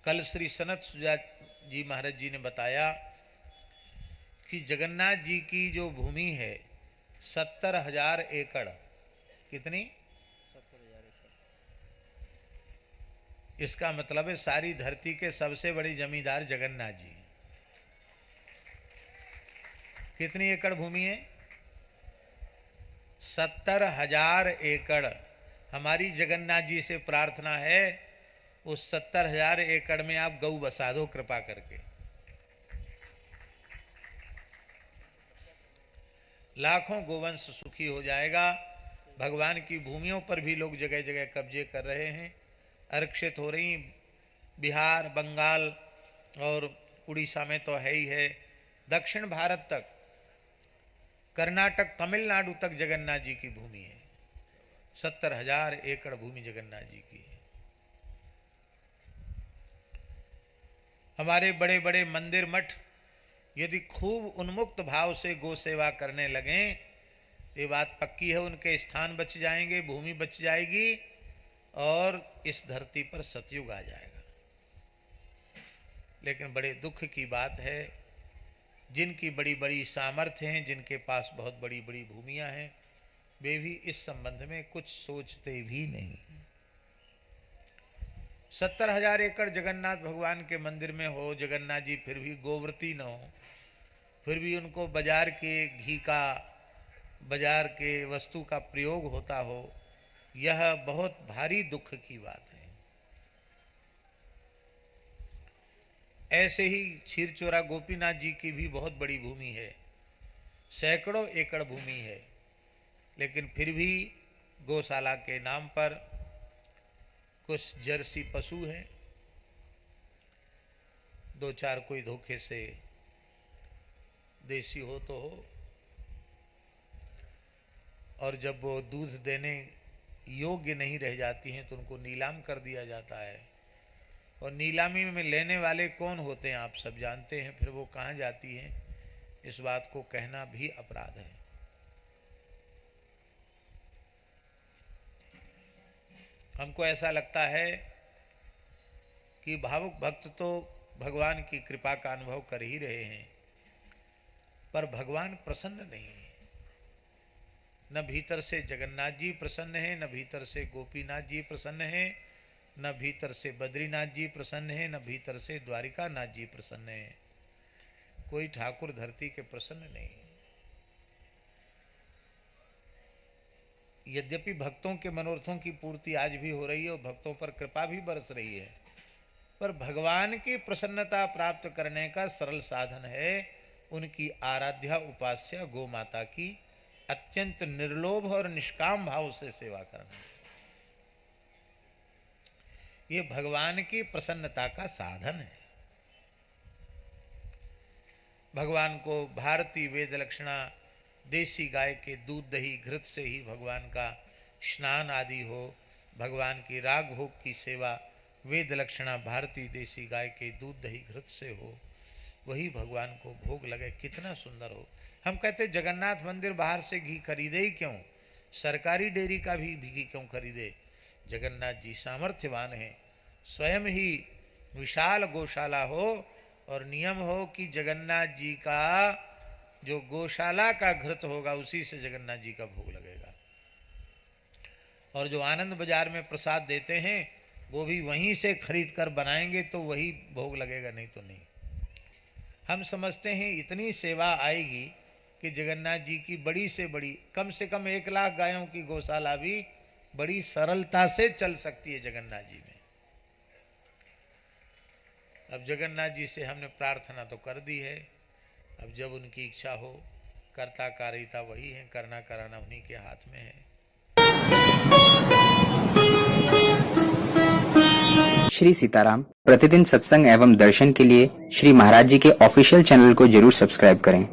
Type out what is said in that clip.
कल श्री सनत सुजात जी महाराज जी ने बताया कि जगन्नाथ जी की जो भूमि है 70,000 एकड़। कितनी? 70,000 एकड़। इसका मतलब है सारी धरती के सबसे बड़े जमींदार जगन्नाथ जी। कितनी एकड़ भूमि है? 70,000 एकड़। हमारी जगन्नाथ जी से प्रार्थना है उस 70,000 एकड़ में आप गऊ बसा दो कृपा करके। लाखों गोवंश सुखी हो जाएगा। भगवान की भूमियों पर भी लोग जगह जगह कब्जे कर रहे हैं, आरक्षित हो रही। बिहार, बंगाल और उड़ीसा में तो है ही है, दक्षिण भारत तक, कर्नाटक, तमिलनाडु तक जगन्नाथ जी की भूमि है। 70,000 एकड़ भूमि जगन्नाथ जी की है। हमारे बड़े बड़े मंदिर मठ यदि खूब उन्मुक्त भाव से गो सेवा करने लगें तो ये बात पक्की है, उनके स्थान बच जाएंगे, भूमि बच जाएगी और इस धरती पर सतयुग आ जाएगा। लेकिन बड़े दुख की बात है, जिनकी बड़ी बड़ी सामर्थ्य हैं, जिनके पास बहुत बड़ी बड़ी भूमियां हैं, वे भी इस संबंध में कुछ सोचते भी नहीं। 70,000 एकड़ जगन्नाथ भगवान के मंदिर में हो, जगन्नाथ जी फिर भी गोव्रती न हो, फिर भी उनको बाजार के घी का, बाजार के वस्तु का प्रयोग होता हो, यह बहुत भारी दुख की बात है। ऐसे ही क्षीरचोरा गोपीनाथ जी की भी बहुत बड़ी भूमि है, सैकड़ों एकड़ भूमि है, लेकिन फिर भी गौशाला के नाम पर कुछ जर्सी पशु हैं, दो चार कोई धोखे से देसी हो तो हो, और जब वो दूध देने योग्य नहीं रह जाती हैं तो उनको नीलाम कर दिया जाता है। और नीलामी में लेने वाले कौन होते हैं आप सब जानते हैं, फिर वो कहाँ जाती हैं, इस बात को कहना भी अपराध है। हमको ऐसा लगता है कि भावुक भक्त तो भगवान की कृपा का अनुभव कर ही रहे हैं, पर भगवान प्रसन्न नहीं है। न भीतर से जगन्नाथ जी प्रसन्न है, न भीतर से गोपीनाथ जी प्रसन्न है, न भीतर से बद्रीनाथ जी प्रसन्न है, न भीतर से द्वारिका नाथ जी प्रसन्न है। कोई ठाकुर धरती के प्रसन्न नहीं है। यद्यपि भक्तों के मनोरथों की पूर्ति आज भी हो रही है और भक्तों पर कृपा भी बरस रही है, पर भगवान की प्रसन्नता प्राप्त करने का सरल साधन है उनकी आराध्या उपास्या गौ माता की अत्यंत निर्लोभ और निष्काम भाव से सेवा करना। ये भगवान की प्रसन्नता का साधन है। भगवान को भारतीय वेद लक्षणा देसी गाय के दूध दही घृत से ही भगवान का स्नान आदि हो, भगवान की राग भोग की सेवा वेद लक्षणा भारतीय देसी गाय के दूध दही घृत से हो, वही भगवान को भोग लगे, कितना सुंदर हो। हम कहते जगन्नाथ मंदिर बाहर से घी खरीदे ही क्यों, सरकारी डेयरी का भी घी क्यों खरीदे। जगन्नाथ जी सामर्थ्यवान हैं, स्वयं ही विशाल गौशाला हो और नियम हो कि जगन्नाथ जी का जो गौशाला का घृत होगा उसी से जगन्नाथ जी का भोग लगेगा। और जो आनंद बाजार में प्रसाद देते हैं वो भी वहीं से खरीद कर बनाएंगे तो वही भोग लगेगा, नहीं तो नहीं। हम समझते हैं इतनी सेवा आएगी कि जगन्नाथ जी की बड़ी से बड़ी, कम से कम 1 लाख गायों की गौशाला भी बड़ी सरलता से चल सकती है जगन्नाथ जी में। अब जगन्नाथ जी से हमने प्रार्थना तो कर दी है, अब जब उनकी इच्छा हो, कर्ता कारिता वही है, करना कराना उन्हीं के हाथ में है। श्री सीताराम प्रतिदिन सत्संग एवं दर्शन के लिए श्री महाराज जी के ऑफिशियल चैनल को जरूर सब्सक्राइब करें।